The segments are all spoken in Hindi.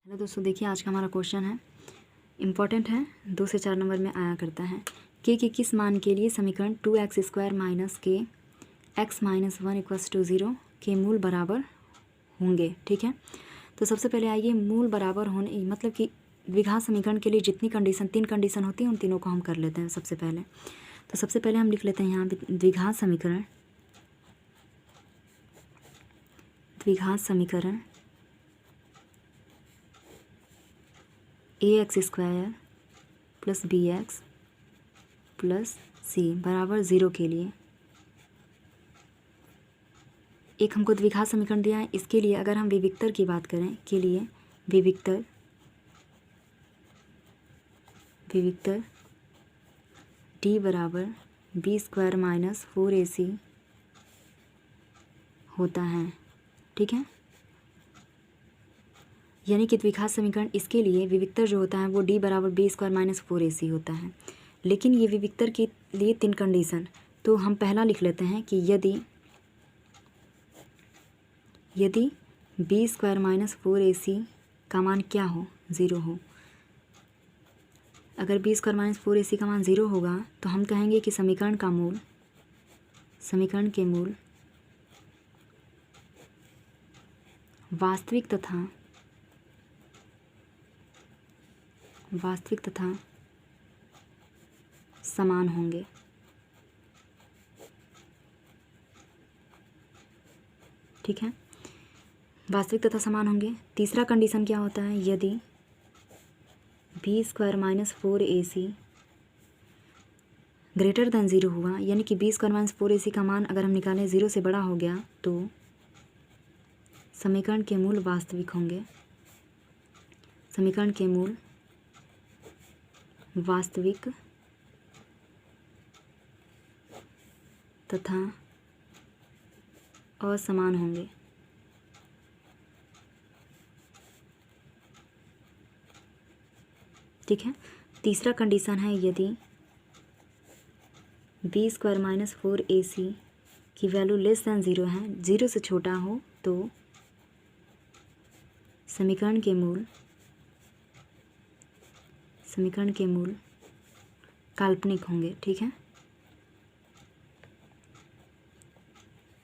हेलो दोस्तों, देखिए आज का हमारा क्वेश्चन है, इम्पॉर्टेंट है, 2 से 4 नंबर में आया करता है। के किस मान के लिए समीकरण 2x² माइनस के x माइनस 1 इक्वल्स टू 0 के मूल बराबर होंगे। ठीक है, तो सबसे पहले आइए मूल बराबर होने मतलब कि द्विघात समीकरण के लिए जितनी कंडीशन 3 कंडीशन होती हैं उन तीनों को हम कर लेते हैं सबसे पहले। तो सबसे पहले हम लिख लेते हैं यहाँ द्विघात समीकरण ax² plus bx plus c बराबर 0 के लिए एक हमको द्विघात समीकरण दिया है। इसके लिए अगर हम विविक्तर की बात करें के लिए विविक्तर d बराबर b² माइनस 4ac होता है। ठीक है, यानी कि द्विघात समीकरण इसके लिए विविक्तर जो होता है वो d बराबर b² माइनस 4ac होता है। लेकिन ये विविक्तर के लिए 3 कंडीशन, तो हम पहला लिख लेते हैं कि यदि b² माइनस 4ac का मान क्या हो, 0 हो। अगर b² माइनस 4ac का मान 0 होगा तो हम कहेंगे कि समीकरण के मूल वास्तविक तथा समान होंगे। ठीक है, वास्तविक तथा समान होंगे। तीसरा कंडीशन क्या होता है, यदि b² minus 4ac greater than 0 हुआ, यानी कि b² माइनस 4ac का मान अगर हम निकालें 0 से बड़ा हो गया तो समीकरण के मूल वास्तविक होंगे। समीकरण के मूल वास्तविक तथा असमान होंगे। ठीक है, तीसरा कंडीशन है यदि b² माइनस 4ac की वैल्यू लेस दैन 0 है, 0 से छोटा हो तो समीकरण के मूल काल्पनिक होंगे। ठीक है,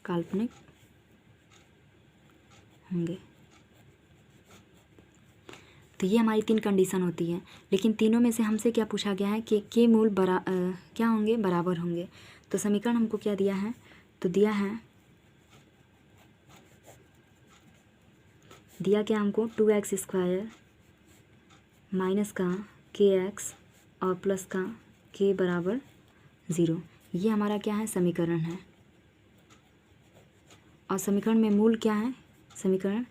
काल्पनिक होंगे। तो ये हमारी 3 कंडीशन होती है, लेकिन तीनों में से हमसे क्या पूछा गया है कि के मूल क्या होंगे, बराबर होंगे। तो समीकरण हमको क्या दिया है, तो दिया क्या हमको 2x² माइनस का kx और प्लस का k बराबर 0। ये हमारा क्या है, समीकरण है। और समीकरण में मूल क्या है, समीकरण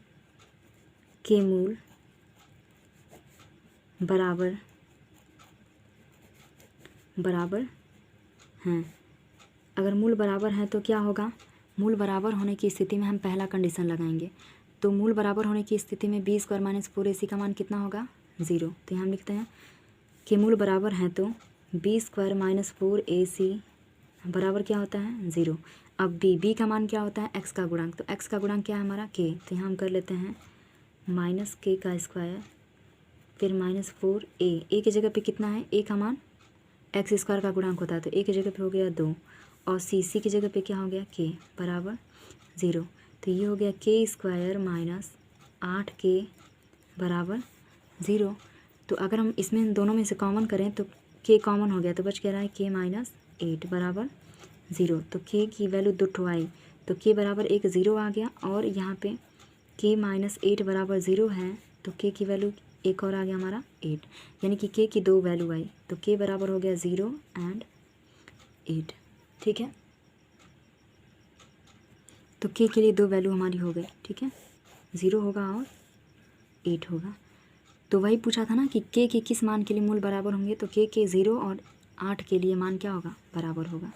के मूल बराबर हैं। अगर मूल बराबर हैं तो क्या होगा, मूल बराबर होने की स्थिति में हम पहला कंडीशन लगाएंगे। तो मूल बराबर होने की स्थिति में b² माइनस 4ac का मान कितना होगा, 0। तो यहाँ हम लिखते हैं कि मूल बराबर हैं तो b² माइनस 4ac बराबर क्या होता है, 0। अब b का मान क्या होता है, x का गुणांक, तो x का गुणांक क्या है हमारा, k। तो यहाँ हम कर लेते हैं माइनस k का स्क्वायर फिर माइनस 4a की जगह पे कितना है, a का मान x² का गुणांक होता है, तो a की जगह पे हो गया 2 और c की जगह पे क्या हो गया, k बराबर 0। तो ये हो गया k² माइनस 8k बराबर 0। तो अगर हम इसमें दोनों में से कॉमन करें तो k कॉमन हो गया, तो बच क्या रहा है k माइनस 8 बराबर 0। तो k की वैल्यू 2 ठो आई, तो k बराबर एक 0 आ गया, और यहाँ पे k माइनस 8 बराबर 0 है, तो k की वैल्यू एक और आ गया हमारा 8, यानी कि k की 2 वैल्यू आई, तो k बराबर हो गया 0 एंड 8। ठीक है, तो k के लिए 2 वैल्यू हमारी हो गई। ठीक है, 0 होगा और 8 होगा। तो वही पूछा था ना कि k के किस मान के लिए मूल बराबर होंगे, तो k के 0 और 8 के लिए मान क्या होगा, बराबर होगा।